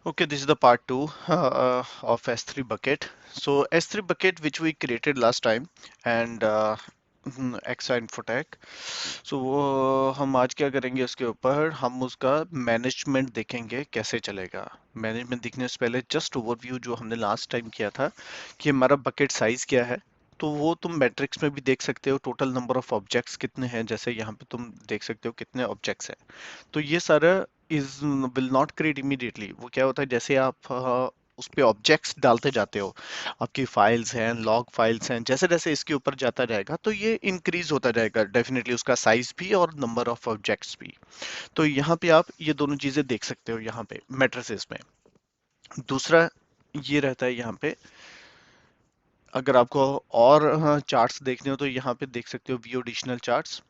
Okay, this is the part two of S3 bucket. So S3 bucket which we created last time and Exa Infotech. So वो हम आज क्या करेंगे उसके ऊपर हम उसका मैनेजमेंट देखेंगे कैसे चलेगा। मैनेजमेंट देखने से पहले जस्ट ओवरव्यू जो हमने लास्ट टाइम किया था कि हमारा बकेट साइज क्या है। तो वो तुम मैट्रिक्स में भी देख सकते हो टोटल नंबर ऑफ ऑब्जेक्ट्स कितने हैं, जैसे यहाँ पे तुम देख सकते हो कितने ऑब्जेक्ट्स हैं। तो ये सारा is will not create immediately. वो क्या होता है जैसे आप उस पे ऑब्जेक्ट्स डालते जाते हो, आपकी फाइल्स हैं, लॉग फाइल्स हैं, जैसे जैसे इसके ऊपर जाता जाएगा तो ये इंक्रीज होता जाएगा डेफिनेटली, उसका साइज भी और नंबर ऑफ ऑब्जेक्ट्स भी। तो यहाँ पे आप ये दोनों चीजें देख सकते हो यहाँ पे मैट्रिसेस में। दूसरा ये रहता है यहाँ पे, अगर आपको और चार्ट्स देखने हो तो यहाँ पे देख सकते हो व्यू एडिशनल चार्ट्स।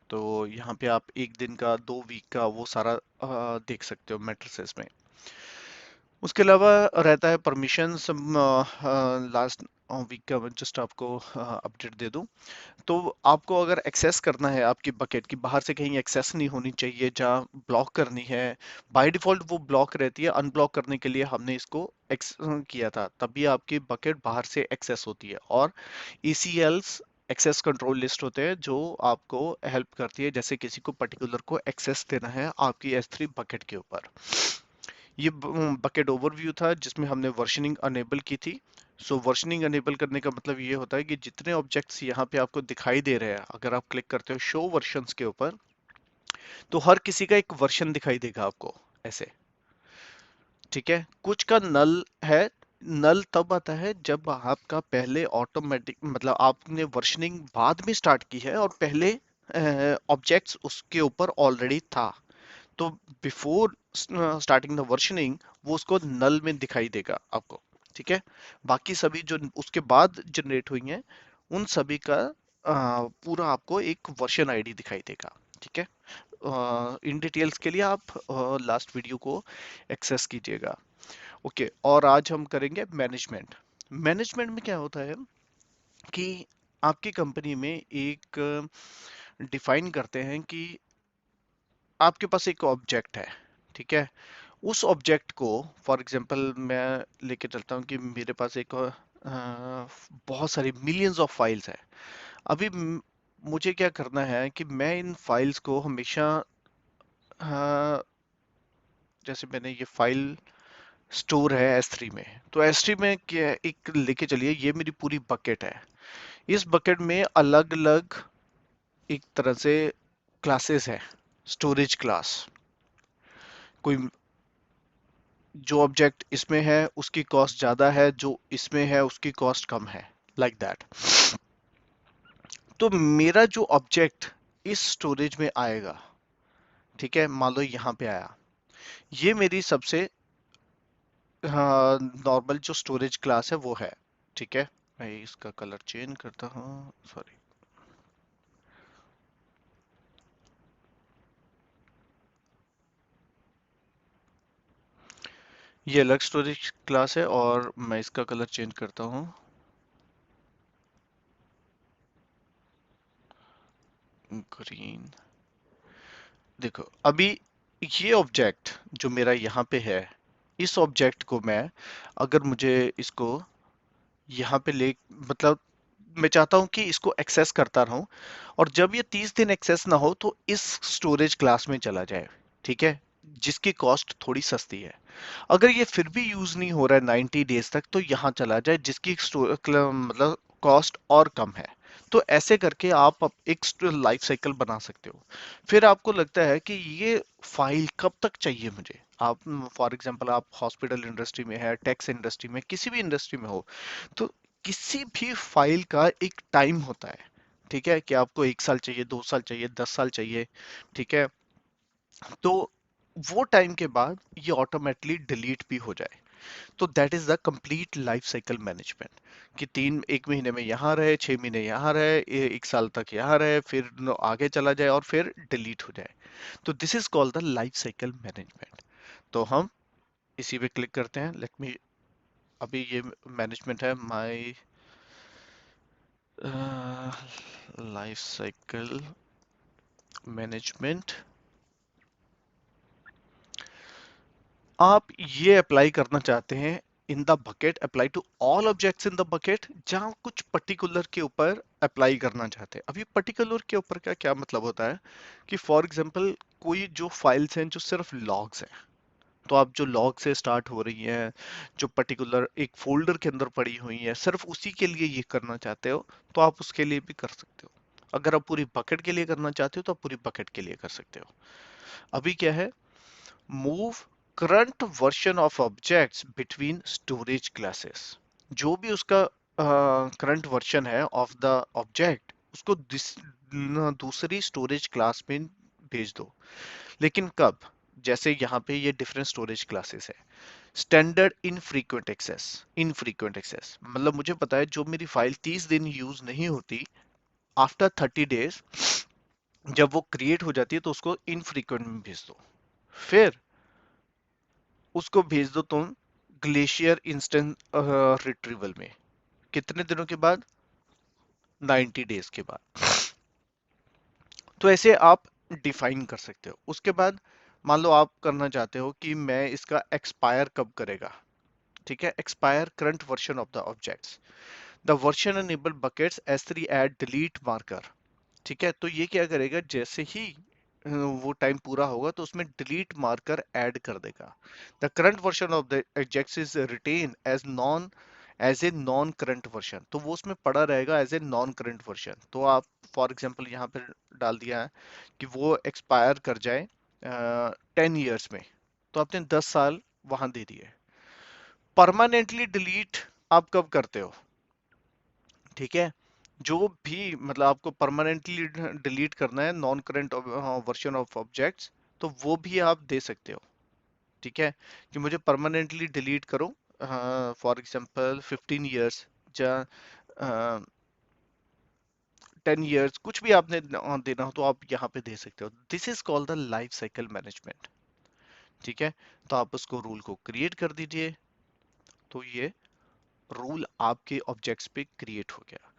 तो यहाँ पे आप एक दिन का, 2 वीक का वो सारा देख सकते हो मैट्रिसेस में। उसके अलावा रहता है परमिशंस। लास्ट वीक का जस्ट आपको अपडेट दे दूं, तो आपको अगर एक्सेस करना है आपकी बकेट की, बाहर से कहीं एक्सेस नहीं होनी चाहिए, जहाँ ब्लॉक करनी है बाय डिफॉल्ट वो ब्लॉक रहती है। अनब्लॉक करने के लिए हमने इसको एक्स किया था, तभी आपकी बकेट बाहर से एक्सेस होती है। और ECLs एक्सेस कंट्रोल लिस्ट होते हैं जो आपको हेल्प करती है, जैसे किसी को पर्टिकुलर को एक्सेस देना है आपकी S3 बकेट के ऊपर। ये बकेट ओवरव्यू था जिसमें हमने वर्शनिंग अनेबल की थी। सो वर्शनिंग अनेबल करने का मतलब ये होता है कि जितने ऑब्जेक्ट्स यहाँ पे आपको दिखाई दे रहे हैं, अगर आप क्लिक करते हो शो वर्जन्स के ऊपर, तो हर किसी का एक वर्जन दिखाई देगा आपको ऐसे। ठीक है, कुछ का नल है। नल तब आता है जब आपका पहले ऑटोमेटिक, मतलब आपने वर्शनिंग बाद में स्टार्ट की है और पहले ऑब्जेक्ट्स उसके ऊपर ऑलरेडी था। तो बिफोर स्टार्टिंग द वर्शनिंग वो उसको नल में दिखाई देगा आपको। ठीक है, बाकी सभी जो उसके बाद जनरेट हुई हैं उन सभी का पूरा आपको एक वर्शन आईडी दिखाई देगा। ठीक है, इन डिटेल्स के लिए आप लास्ट वीडियो को एक्सेस कीजिएगा। ओके, और आज हम करेंगे मैनेजमेंट। मैनेजमेंट में क्या होता है कि आपकी कंपनी में एक डिफाइन करते हैं कि आपके पास एक ऑब्जेक्ट है। ठीक है, उस ऑब्जेक्ट को, फॉर एग्जांपल मैं लेके चलता हूँ कि मेरे पास एक बहुत सारी मिलियंस ऑफ फाइल्स है। अभी मुझे क्या करना है कि मैं इन फाइल्स को हमेशा अ, जैसे मैंने ये फाइल स्टोर है S3 में, तो S3 में क्या एक लेके चलिए, ये मेरी पूरी बकेट है। इस बकेट में अलग अलग एक तरह से क्लासेस है, स्टोरेज क्लास। कोई जो ऑब्जेक्ट इसमें है उसकी कॉस्ट ज्यादा है, जो इसमें है उसकी कॉस्ट कम है, लाइक दैट। तो मेरा जो ऑब्जेक्ट इस स्टोरेज में आएगा, ठीक है, मान लो यहाँ पे आया, ये मेरी सबसे नॉर्मल जो स्टोरेज क्लास है वो है। ठीक है, मैं इसका कलर चेंज करता हूँ, सॉरी। ये अलग स्टोरेज क्लास है और मैं इसका कलर चेंज करता हूँ, ग्रीन। देखो अभी ये ऑब्जेक्ट जो मेरा यहाँ पे है, इस ऑब्जेक्ट को मैं, अगर मुझे इसको यहाँ पे ले, मतलब मैं चाहता हूँ कि इसको एक्सेस करता रहूं, और जब ये 30 दिन एक्सेस ना हो तो इस स्टोरेज क्लास में चला जाए। ठीक है, जिसकी कॉस्ट थोड़ी सस्ती है। अगर ये फिर भी यूज नहीं हो रहा है 90 डेज तक, तो यहाँ चला जाए जिसकी मतलब कॉस्ट और कम है। तो ऐसे करके आप एक लाइफ साइकिल बना सकते हो। फिर आपको लगता है कि ये फाइल कब तक चाहिए मुझे, आप फॉर एग्जांपल आप हॉस्पिटल इंडस्ट्री में है, टैक्स इंडस्ट्री में, किसी भी इंडस्ट्री में हो, तो किसी भी फाइल का एक टाइम होता है। ठीक है, कि आपको 1 साल चाहिए, 2 साल चाहिए, 10 साल चाहिए। ठीक है, तो वो टाइम के बाद ये ऑटोमेटिकली डिलीट भी हो जाए। तो that is the complete life cycle management, कि 1 महीने में यहाँ रहे, 6 महीने यहाँ रहे, 1 साल तक यहाँ रहे, फिर आगे चला जाए और फिर डिलीट हो जाए। तो this is called the life cycle management. तो हम इसी पे क्लिक करते हैं, लेट मी, अभी ये मैनेजमेंट है माय लाइफ साइकिल मैनेजमेंट। आप ये अप्लाई करना चाहते हैं in the bucket, apply to all objects in the bucket, जहां कुछ पर्टिकुलर के ऊपर अप्लाई करना चाहते हैं। अभी पर्टिकुलर के ऊपर का क्या मतलब होता है कि फॉर एग्जांपल कोई जो फाइल्स हैं जो सिर्फ लॉग्स हैं, तो आप जो लॉग से स्टार्ट हो रही हैं, जो पर्टिकुलर एक फोल्डर के अंदर पड़ी हुई है, सिर्फ उसी के लिए ये करना चाहते हो, तो आप उसके लिए भी कर सकते हो। अगर आप पूरी बकेट के लिए करना चाहते हो तो आप पूरी बकेट के लिए कर सकते हो। अभी क्या है, move current version of objects between storage classes. जो भी उसका करंट वर्जन है ऑफ द ऑब्जेक्ट, उसको दूसरी स्टोरेज क्लास में भेज दो। लेकिन कब? जैसे यहाँ पे ये डिफरेंट स्टोरेज क्लासेस है। Standard infrequent access, infrequent access मतलब मुझे पता है जो मेरी फाइल 30 दिन यूज नहीं होती, आफ्टर 30 डेज जब वो क्रिएट हो जाती है तो उसको इनफ्रीक्वेंट में भेज दो। फिर उसको भेज दो तुम ग्लेशियर इंस्टेंट रिट्रीवल में। कितने दिनों के बाद? 90 डेज के बाद। तो ऐसे आप डिफाइन कर सकते हो। उसके बाद मान लो आप करना चाहते हो कि मैं इसका एक्सपायर कब करेगा। ठीक है, expire current version of the objects, the version enable buckets S3 add delete marker. ठीक है, तो ये क्या करेगा, जैसे ही वो टाइम पूरा होगा तो उसमें डिलीट मार्कर ऐड कर देगा। The current version of the objects is retained as a non current version, तो वो उसमें पड़ा रहेगा as a non current version. तो आप फॉर एग्जांपल यहाँ पे डाल दिया है कि वो एक्सपायर कर जाए 10 ईयर्स में, तो आपने 10 साल वहां दे दिए। परमानेंटली डिलीट आप कब करते हो? ठीक है, जो भी मतलब आपको परमानेंटली डिलीट करना है non current version of objects, तो वो भी आप दे सकते हो। ठीक है, कि मुझे परमानेंटली डिलीट करो, फॉर एग्जांपल 15 ईयर्स या 10 ईयर्स, कुछ भी आपने देना हो तो आप यहाँ पे दे सकते हो। This is called the life cycle management. ठीक है, तो आप उसको रूल को क्रिएट कर दीजिए, तो ये रूल आपके ऑब्जेक्ट्स पे क्रिएट हो गया।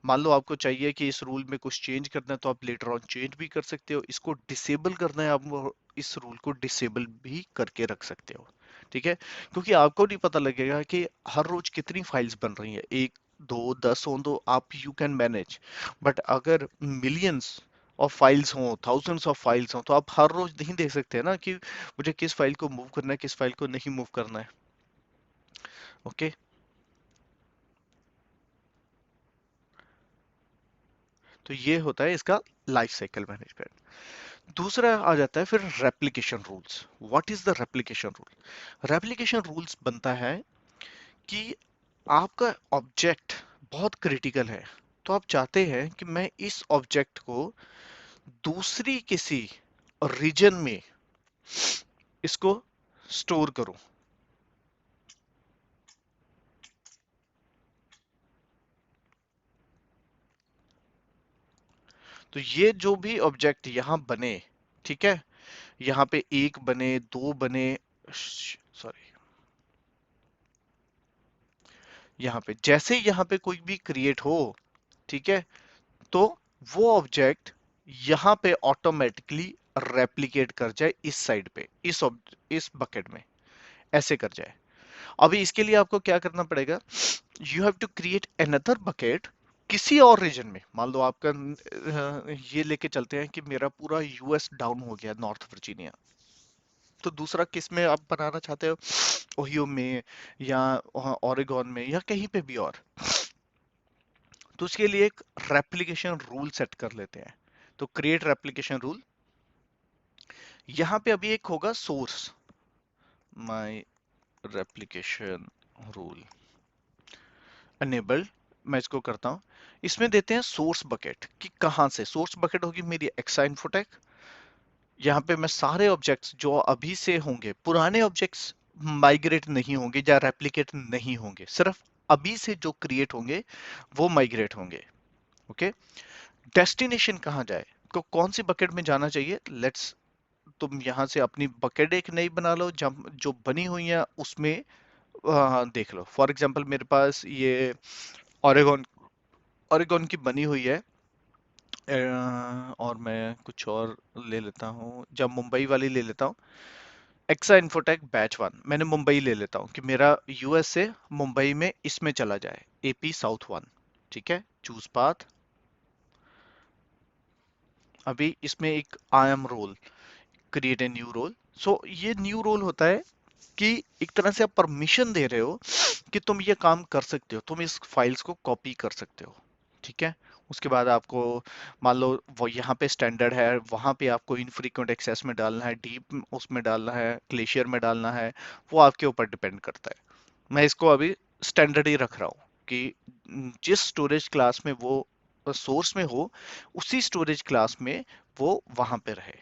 मान लो आपको चाहिए कि इस रूल में कुछ चेंज करना है तो आप लेटर ऑन चेंज भी कर सकते हो। इसको डिसेबल करना है, आप इस रूल को डिसेबल भी करके रख सकते हो। ठीक है, क्योंकि आपको नहीं पता लगेगा कि हर रोज कितनी फाइल्स बन रही है, एक दो 10 हो तो आप यू कैन मैनेज, बट अगर मिलियंस ऑफ फाइल्स हो, थाउजेंड्स ऑफ फाइल्स हो, तो आप हर रोज नहीं देख सकते हैं ना कि मुझे किस फाइल को मूव करना है, किस फाइल को नहीं मूव करना है। ओके, तो ये होता है इसका लाइफ साइकिल मैनेजमेंट। दूसरा आ जाता है फिर replication rules. What is the replication rule? Replication rules बनता है कि आपका ऑब्जेक्ट बहुत क्रिटिकल है, तो आप चाहते हैं कि मैं इस ऑब्जेक्ट को दूसरी किसी रीजन में इसको स्टोर करूं। तो ये जो भी ऑब्जेक्ट यहाँ बने, ठीक है, यहाँ पे एक बने, दो बने, सॉरी, यहाँ पे जैसे यहाँ पे कोई भी क्रिएट हो, ठीक है, तो वो ऑब्जेक्ट यहाँ पे ऑटोमेटिकली रेप्लिकेट कर जाए इस साइड पे, इस बकेट में ऐसे कर जाए। अभी इसके लिए आपको क्या करना पड़ेगा, you have to create another bucket किसी और रीजन में। मान लो आपका ये लेके चलते हैं कि मेरा पूरा यूएस डाउन हो गया, नॉर्थ वर्जीनिया, तो दूसरा किस में आप बनाना चाहते हो, ओहियो में या ओरेगॉन में या कहीं पे भी और, तो उसके लिए एक रेप्लिकेशन रूल सेट कर लेते हैं। तो क्रिएट रेप्लिकेशन रूल, यहाँ पे अभी एक होगा source, my replication rule enabled, मैं इसको करता हूँ। इसमें देते हैं सोर्स बकेट कि कहाँ से सोर्स बकेट होगी मेरी एक्सा इन्फोटेक। यहाँ पे मैं सारे ऑब्जेक्ट्स जो अभी से होंगे, पुराने ऑब्जेक्ट्स माइग्रेट नहीं होंगे या रेप्लिकेट नहीं होंगे, सिर्फ अभी से जो क्रिएट होंगे वो माइग्रेट होंगे। ओके, डेस्टिनेशन कहाँ जाए, को कौन सी बकेट में जाना चाहिए, लेट्स, तुम यहाँ से अपनी बकेट एक नई बना लो, जब जो बनी हुई है उसमें देख लो। फॉर एग्जांपल मेरे पास ये ओरेगन ओरेगन की बनी हुई है, और मैं कुछ और ले लेता हूँ, जब मुंबई वाली ले लेता हूँ, एक्सा इन्फोटेक बैच 1 मैंने मुंबई ले लेता हूँ कि मेरा यूएस से मुंबई में इसमें चला जाए, एपी साउथ 1। ठीक है, चूज पाथ। अभी इसमें एक IAM role, create a new role. So ये न्यू रोल होता है कि एक तरह से आप परमिशन दे रहे हो कि तुम ये काम कर सकते हो, तुम इस फाइल्स को कॉपी कर सकते हो। ठीक है, उसके बाद आपको मान लो वो यहाँ पे स्टैंडर्ड है, वहां पे आपको इनफ्रीक्वेंट एक्सेस में डालना है, डीप उसमें डालना है, ग्लेशियर में डालना है, वो आपके ऊपर डिपेंड करता है। मैं इसको अभी स्टैंडर्ड ही रख रहा हूँ कि जिस स्टोरेज क्लास में वो सोर्स में हो, उसी स्टोरेज क्लास में वो वहां पे रहे।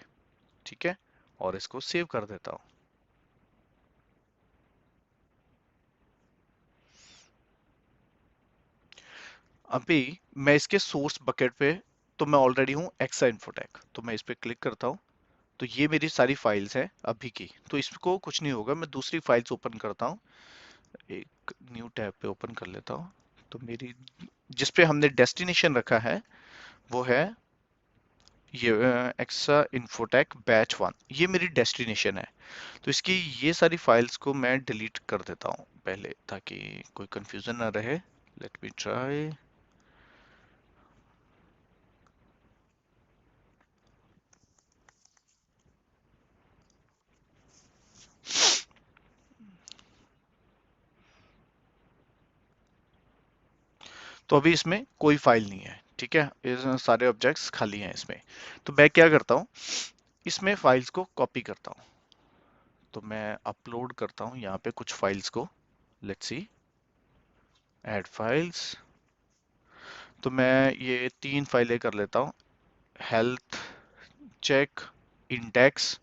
ठीक है, और इसको सेव कर देता हूँ। अभी मैं इसके सोर्स बकेट पे, तो मैं ऑलरेडी हूँ एक्सा इन्फोटेक, तो मैं इस पे क्लिक करता हूँ। तो ये मेरी सारी फाइल्स हैं अभी की, तो इसको कुछ नहीं होगा। मैं दूसरी फाइल्स ओपन करता हूँ, एक न्यू टैब पे ओपन कर लेता हूँ। तो मेरी जिस पे हमने डेस्टिनेशन रखा है वो है ये एक्सा इन्फोटेक बैच 1, ये मेरी डेस्टिनेशन है। तो इसकी ये सारी फाइल्स को मैं डिलीट कर देता हूँ पहले, ताकि कोई कंफ्यूजन ना रहे। Let me try. तो अभी इसमें कोई फाइल नहीं है। ठीक है, ये सारे ऑब्जेक्ट्स खाली हैं इसमें। तो मैं क्या करता हूँ, इसमें फाइल्स को कॉपी करता हूँ। तो मैं अपलोड करता हूँ यहाँ पे कुछ फाइल्स को। Let's see, add files. तो मैं ये 3 फाइलें कर लेता हूँ, health check, index,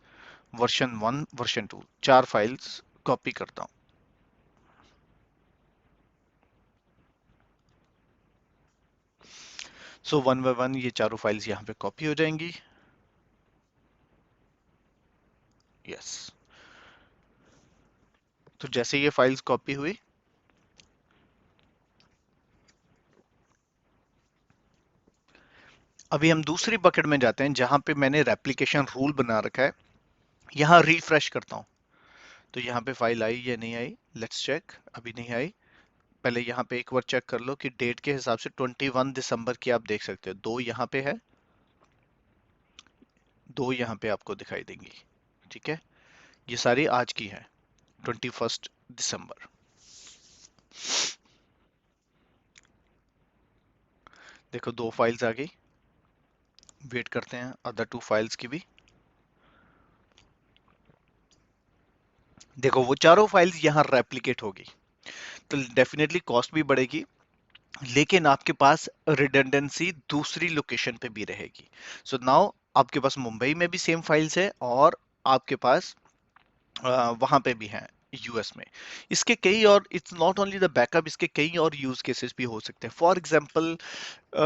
version 1 version 2, 4 files copy करता हूँ। सो वन बाय वन ये चारों फाइल्स यहाँ पे कॉपी हो जाएंगी। यस, तो जैसे ये फाइल्स कॉपी हुई, अभी हम दूसरी बकेट में जाते हैं जहां पे मैंने रेप्लिकेशन रूल बना रखा है। यहाँ रिफ्रेश करता हूँ, तो यहाँ पे फाइल आई या नहीं आई, लेट्स चेक। अभी नहीं आई। पहले यहाँ पे एक बार चेक कर लो कि डेट के हिसाब से 21 दिसंबर की आप देख सकते हो, 2 यहाँ पे है, 2 यहाँ पे आपको दिखाई देंगी। ठीक है, ये सारी आज की है, 21 दिसंबर। देखो 2 फाइल्स आ गई। वेट करते हैं अदर 2 फाइल्स की भी। देखो वो चारों फाइल्स यहाँ रेप्लिकेट होगी, तो डेफिनेटली कॉस्ट भी बढ़ेगी, लेकिन आपके पास रिडंडेंसी दूसरी लोकेशन पे भी रहेगी। सो नाउ आपके पास मुंबई में भी सेम फाइल्स है, और आपके पास वहां पे भी हैं यूएस में। इसके कई और, it's not only the backup, इसके कई और यूज केसेस भी हो सकते हैं। फॉर एग्जांपल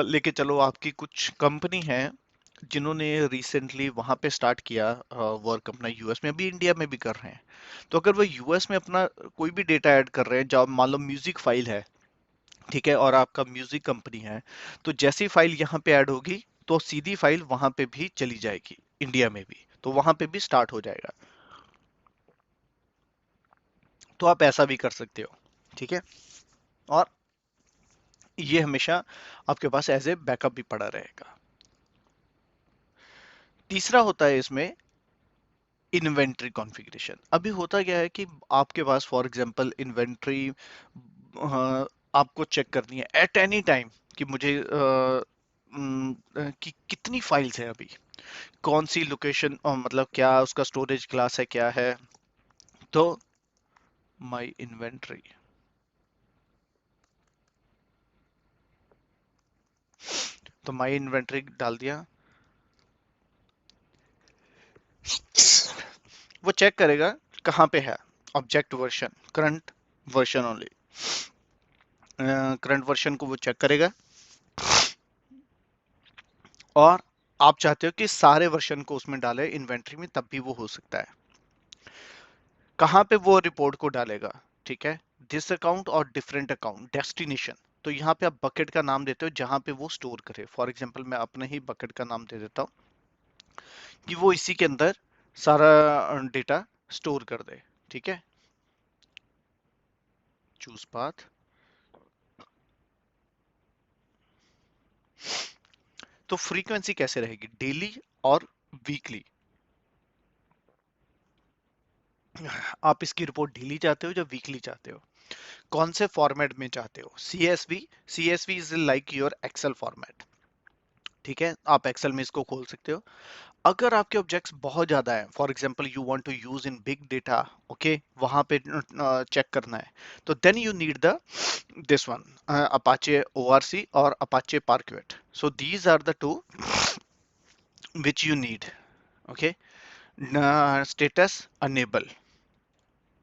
लेके चलो, आपकी कुछ कंपनी है जिन्होंने रिसेंटली वहां पे स्टार्ट किया वर्क अपना यूएस में, अभी इंडिया में भी कर रहे हैं। तो अगर वो यूएस में अपना कोई भी डेटा ऐड कर रहे हैं, जब मान लो म्यूजिक फाइल है, ठीक है, और आपका म्यूजिक कंपनी है, तो जैसी फाइल यहाँ पे ऐड होगी, तो सीधी फाइल वहां पे भी चली जाएगी, इंडिया में भी, तो वहां पे भी स्टार्ट हो जाएगा। तो आप ऐसा भी कर सकते हो। ठीक है, और ये हमेशा आपके पास एज ए बैकअप भी पड़ा रहेगा। तीसरा होता है इसमें इन्वेंट्री कॉन्फ़िगरेशन। अभी होता क्या है कि आपके पास फॉर एग्जांपल इन्वेंट्री आपको चेक करनी है एट एनी टाइम, कि मुझे कि कितनी फाइल्स है अभी, कौन सी लोकेशन, मतलब क्या उसका स्टोरेज क्लास है, क्या है। तो माय इन्वेंट्री, तो माय इन्वेंट्री डाल दिया। वो चेक करेगा कहाँ पे है object version, current version only, current version को वो चेक करेगा। और आप चाहते हो कि सारे वर्जन को उसमें डाले इन्वेंट्री में, तब भी वो हो सकता है। कहाँ पे वो रिपोर्ट को डालेगा, ठीक है, दिस अकाउंट और डिफरेंट अकाउंट डेस्टिनेशन। तो यहाँ पे आप बकेट का नाम देते हो जहां पे वो स्टोर करे। फॉर एग्जांपल मैं अपने ही बकेट का नाम दे देता हूँ कि वो इसी के अंदर सारा डेटा स्टोर कर दे। ठीक है, चूज पाथ। तो फ्रीक्वेंसी कैसे रहेगी, डेली और वीकली? आप इसकी रिपोर्ट डेली चाहते हो या वीकली चाहते हो? कौन से फॉर्मेट में चाहते हो? CSV, CSV is like your Excel format. ठीक है, आप एक्सेल में इसको खोल सकते हो। अगर आपके ऑब्जेक्ट्स बहुत ज्यादा है, for example you want to use in big data, okay, वहां पे चेक करना है, तो then you need the this one, Apache ORC or Apache Parquet. So these are the two which you need. Okay, status enable.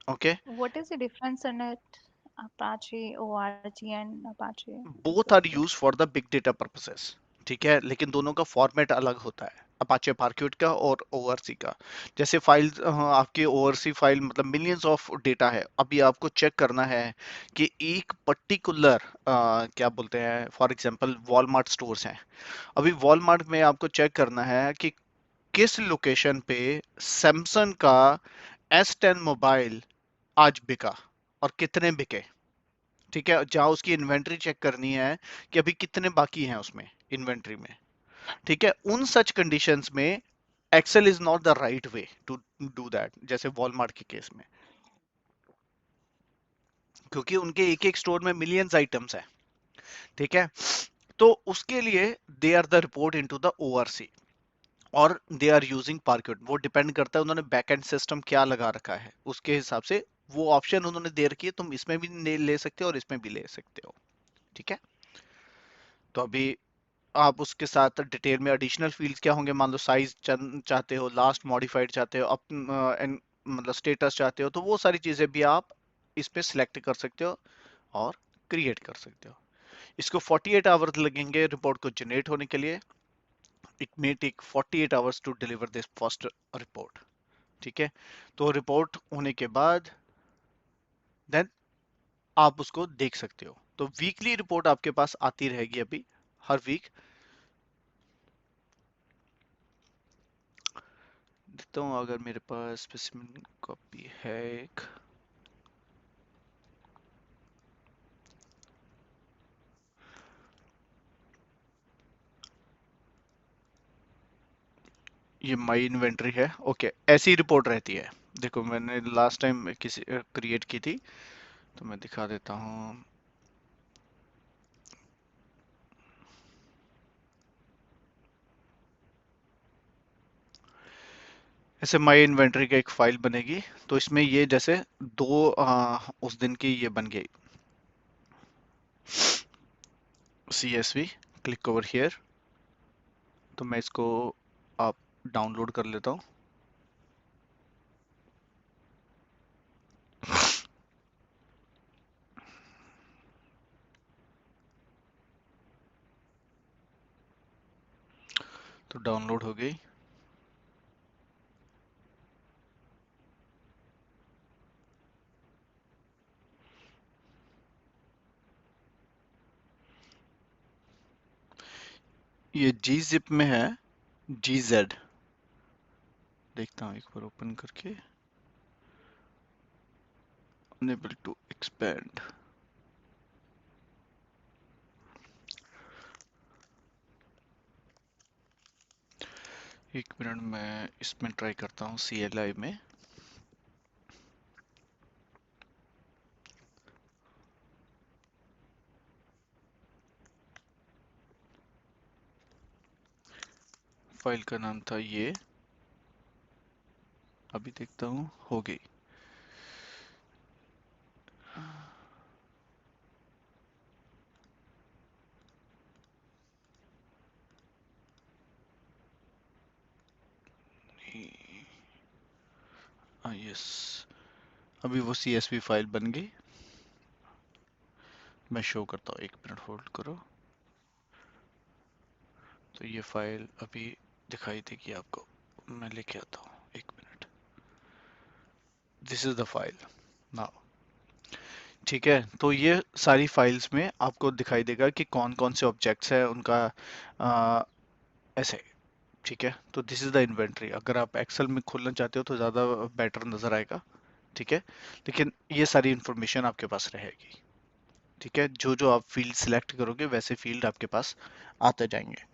Okay, What is the difference in it? Apache ORG and Apache both are Parquet. used for the big data purposes. ठीक है, लेकिन दोनों का format अलग होता है, Apache पार्क्यूट का और ओआरसी का। जैसे फाइल, आपकी ओआरसी फाइल मतलब मिलियंस ऑफ डेटा है, अभी आपको चेक करना है कि एक पर्टिकुलर क्या बोलते हैं, फॉर एग्जांपल वॉलमार्ट स्टोर्स हैं, अभी वॉलमार्ट में आपको चेक करना है कि किस लोकेशन पे सैमसंग का S10 मोबाइल आज बिका और कितने बिके। ठीक है, जहां उसकी इन्वेंट्री चेक करनी है कि अभी कितने बाकी हैं उसमें इन्वेंट्री में। ठीक है, उन सच कंडीशंस में Excel is not the right way to do that, जैसे वॉलमार्ट के केस में, क्योंकि उनके एक एक स्टोर में मिलियंस आइटम्स हैं। ठीक है, तो उसके लिए they are the report into the ORC और दे आर यूजिंग पार्क्यूट। वो डिपेंड करता है उन्होंने बैकएंड सिस्टम क्या लगा रखा है, उसके हिसाब से वो ऑप्शन उन्होंने दे रखी है, तुम इसमें भी ले सकते हो और इसमें भी ले सकते हो। ठीक है, तो अभी आप उसके साथ डिटेल में एडिशनल फील्ड्स क्या होंगे, मान लो साइज चाहते हो, लास्ट मॉडिफाइड चाहते हो, मतलब स्टेटस चाहते हो, तो वो सारी चीजें भी आप इस पे सिलेक्ट कर सकते हो और क्रिएट कर सकते हो। इसको 48 आवर्स लगेंगे रिपोर्ट को जनरेट होने के लिए। It may take 48 hours to deliver this first report. ठीक है, तो रिपोर्ट होने के बाद देन आप उसको देख सकते हो। तो वीकली रिपोर्ट आपके पास आती रहेगी अभी, हर वीक। देखता हूँ अगर मेरे पास स्पेसिमेन कॉपी है एक। ये माई इन्वेंटरी है, ओके, ऐसी रिपोर्ट रहती है। देखो मैंने लास्ट टाइम किसी क्रिएट की थी, तो मैं दिखा देता हूँ। ऐसे माई इन्वेंटरी का एक फाइल बनेगी, तो इसमें ये जैसे दो उस दिन की ये बन गई, CSV, क्लिक ओवर हियर। तो मैं इसको आप डाउनलोड कर लेता हूँ। तो डाउनलोड हो गई। ये जी जिप में है, GZ। देखता हूँ एक बार ओपन करके, अनेबल टू एक्सपेंड। एक मिनट में इसमें ट्राई करता हूँ CLI में। फाइल का नाम था ये, अभी देखता हूँ हो गई। यस, अभी वो CSV फाइल बन गई। मैं शो करता हूँ, एक मिनट होल्ड करो। तो ये फाइल अभी दिखाई देगी आपको, मैं लेके आता हूँ, एक minute. This is the file now. ठीक है, तो ये सारी फाइल्स में आपको दिखाई देगा कि कौन कौन से ऑब्जेक्ट्स हैं उनका, ऐसे। ठीक है, तो दिस इज द इन्वेंट्री। अगर आप एक्सेल में खोलना चाहते हो तो ज़्यादा बेटर नज़र आएगा। ठीक है, लेकिन ये सारी इंफॉर्मेशन आपके पास रहेगी। ठीक है, जो जो आप फील्ड सिलेक्ट करोगे वैसे फील्ड आपके पास आते जाएंगे।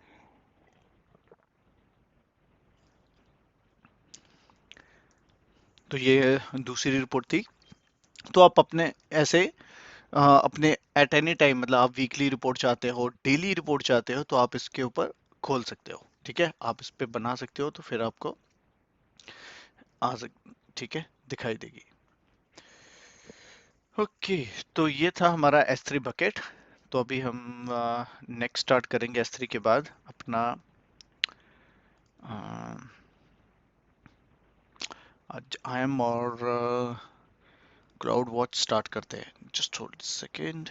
तो ये दूसरी रिपोर्ट थी। तो आप अपने ऐसे अपने एट एनी टाइम, मतलब आप वीकली रिपोर्ट चाहते हो, डेली रिपोर्ट चाहते हो, तो आप इसके ऊपर खोल सकते हो। ठीक है, आप इस पे बना सकते हो, तो फिर आपको आ सक ठीक है, दिखाई देगी। ओके, तो ये था हमारा S3 बकेट। तो अभी हम नेक्स्ट स्टार्ट करेंगे S3 के बाद अपना आज IAM और क्लाउड वॉच स्टार्ट करते हैं। Just hold second.